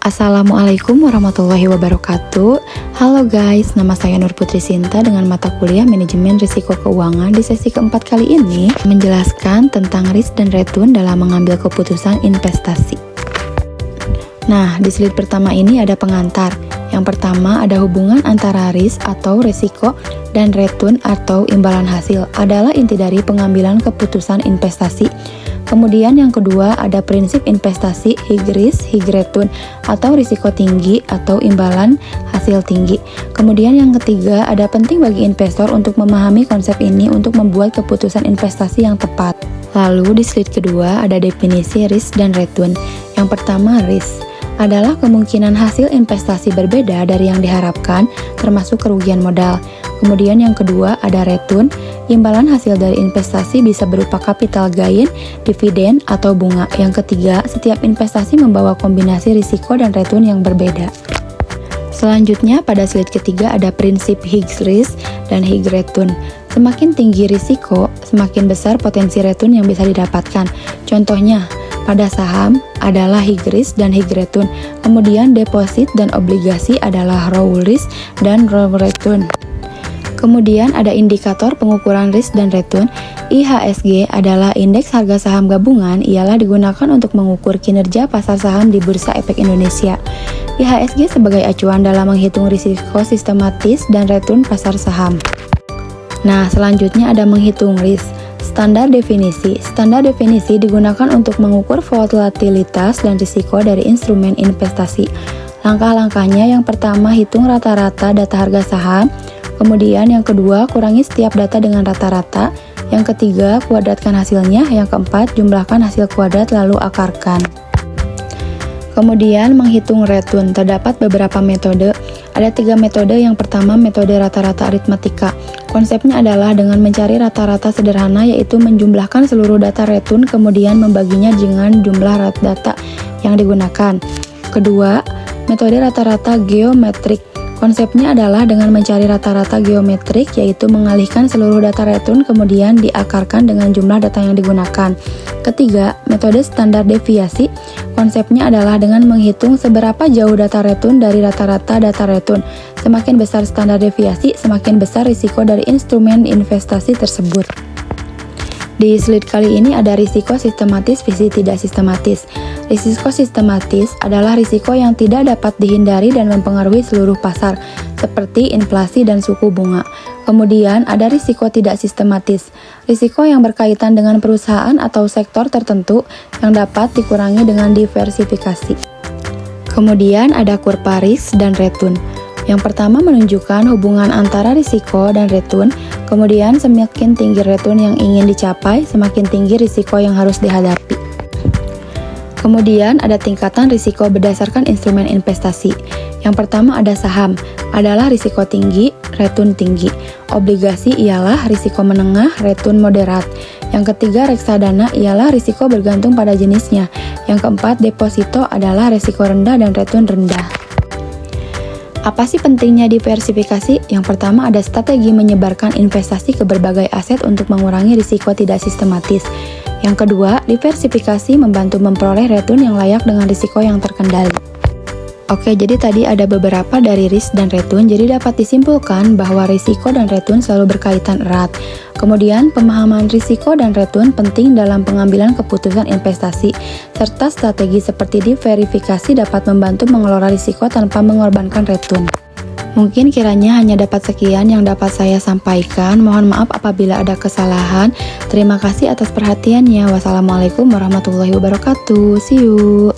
Assalamualaikum warahmatullahi wabarakatuh. Halo guys, nama saya Nur Putri Sinta dengan mata kuliah Manajemen Risiko Keuangan. Di sesi keempat kali ini menjelaskan tentang risk dan return dalam mengambil keputusan investasi. Nah, di slide pertama ini ada pengantar. Yang pertama ada hubungan antara risk atau risiko dan return atau imbalan hasil adalah inti dari pengambilan keputusan investasi. Kemudian yang kedua ada prinsip investasi high risk, high return atau risiko tinggi atau imbalan hasil tinggi. Kemudian yang ketiga ada penting bagi investor untuk memahami konsep ini untuk membuat keputusan investasi yang tepat. Lalu di slide kedua ada definisi risk dan return. Yang pertama risk adalah kemungkinan hasil investasi berbeda dari yang diharapkan termasuk kerugian modal. Kemudian yang kedua ada return, imbalan hasil dari investasi bisa berupa capital gain, dividen, atau bunga. Yang ketiga, setiap investasi membawa kombinasi risiko dan return yang berbeda. Selanjutnya pada slide ketiga ada prinsip high risk dan high return. Semakin tinggi risiko, semakin besar potensi return yang bisa didapatkan. Contohnya, pada saham adalah high risk dan high return. Kemudian deposit dan obligasi adalah low risk dan low return. Kemudian ada indikator pengukuran risk dan return. IHSG adalah indeks harga saham gabungan, ialah digunakan untuk mengukur kinerja pasar saham di Bursa Efek Indonesia. IHSG sebagai acuan dalam menghitung risiko sistematis dan return pasar saham. Nah, selanjutnya ada menghitung risk. Standar definisi. Standar definisi digunakan untuk mengukur volatilitas dan risiko dari instrumen investasi. Langkah-langkahnya yang pertama hitung rata-rata data harga saham. Kemudian yang kedua, kurangi setiap data dengan rata-rata. Yang ketiga, kuadratkan hasilnya. Yang keempat, jumlahkan hasil kuadrat lalu akarkan. Kemudian menghitung return. Terdapat beberapa metode. Ada 3 metode. Yang pertama, metode rata-rata aritmatika. Konsepnya adalah dengan mencari rata-rata sederhana, yaitu menjumlahkan seluruh data return kemudian membaginya dengan jumlah data yang digunakan. Kedua, metode rata-rata geometrik. Konsepnya adalah dengan mencari rata-rata geometrik, yaitu mengalihkan seluruh data return kemudian diakarkan dengan jumlah data yang digunakan. Ketiga, metode standar deviasi. Konsepnya adalah dengan menghitung seberapa jauh data return dari rata-rata data return. Semakin besar standar deviasi, semakin besar risiko dari instrumen investasi tersebut. Di slide kali ini ada risiko sistematis versus tidak sistematis. Risiko sistematis adalah risiko yang tidak dapat dihindari dan mempengaruhi seluruh pasar, seperti inflasi dan suku bunga. Kemudian ada risiko tidak sistematis, risiko yang berkaitan dengan perusahaan atau sektor tertentu yang dapat dikurangi dengan diversifikasi. Kemudian ada kurva risk dan return. Yang pertama menunjukkan hubungan antara risiko dan return, kemudian semakin tinggi return yang ingin dicapai, semakin tinggi risiko yang harus dihadapi. Kemudian ada tingkatan risiko berdasarkan instrumen investasi. Yang pertama ada saham, adalah risiko tinggi, return tinggi. Obligasi ialah risiko menengah, return moderat. Yang ketiga reksadana ialah risiko bergantung pada jenisnya. Yang keempat deposito adalah risiko rendah dan return rendah. Apa sih pentingnya diversifikasi? Yang pertama ada strategi menyebarkan investasi ke berbagai aset untuk mengurangi risiko tidak sistematis. Yang kedua, diversifikasi membantu memperoleh return yang layak dengan risiko yang terkendali. Oke, jadi tadi ada beberapa dari risk dan return, jadi dapat disimpulkan bahwa risiko dan return selalu berkaitan erat. Kemudian, pemahaman risiko dan return penting dalam pengambilan keputusan investasi, serta strategi seperti diverifikasi dapat membantu mengelola risiko tanpa mengorbankan return. Mungkin kiranya hanya dapat sekian yang dapat saya sampaikan. Mohon maaf apabila ada kesalahan. Terima kasih atas perhatiannya. Wassalamualaikum warahmatullahi wabarakatuh. See you.